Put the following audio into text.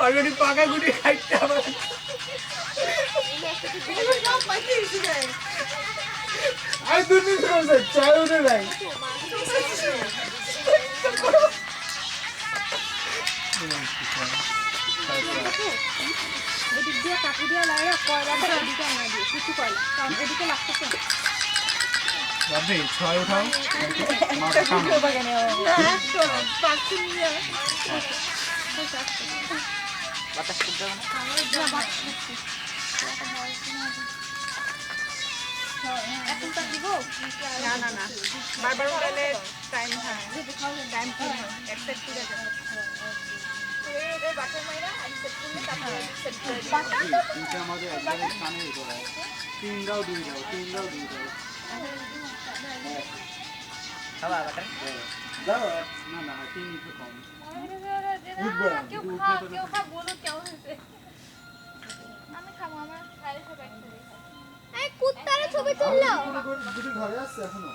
already পাকা গুটি খাইতে আমার আই দুর্নীতি করছে চাই উঠে নাই এদিক দিয়ে কাটি দিয়ে লাগে কয়লাটা এদিকে আনা দিয়ে কিছু কয়লা কারণ এদিকে লাগতেছে যাবে ছয় উঠাও মাথা কাম বাতাস করতে হবে এখন তা দিব না না না বারবার উঠালে টাইম হয় টাইম কি হয় এক সেট করে যাবে এটা আমাদের একবারে কানের উপরে তিনটাও দুই দাও খাওয়া বাটার দাও না না তিন একটু কম কেউ খা বলো কেমন হয়েছে আমি খাবো আমার খাইলে সবাই এই কুত্তার ছবি তুললো ঘরে আছে এখনো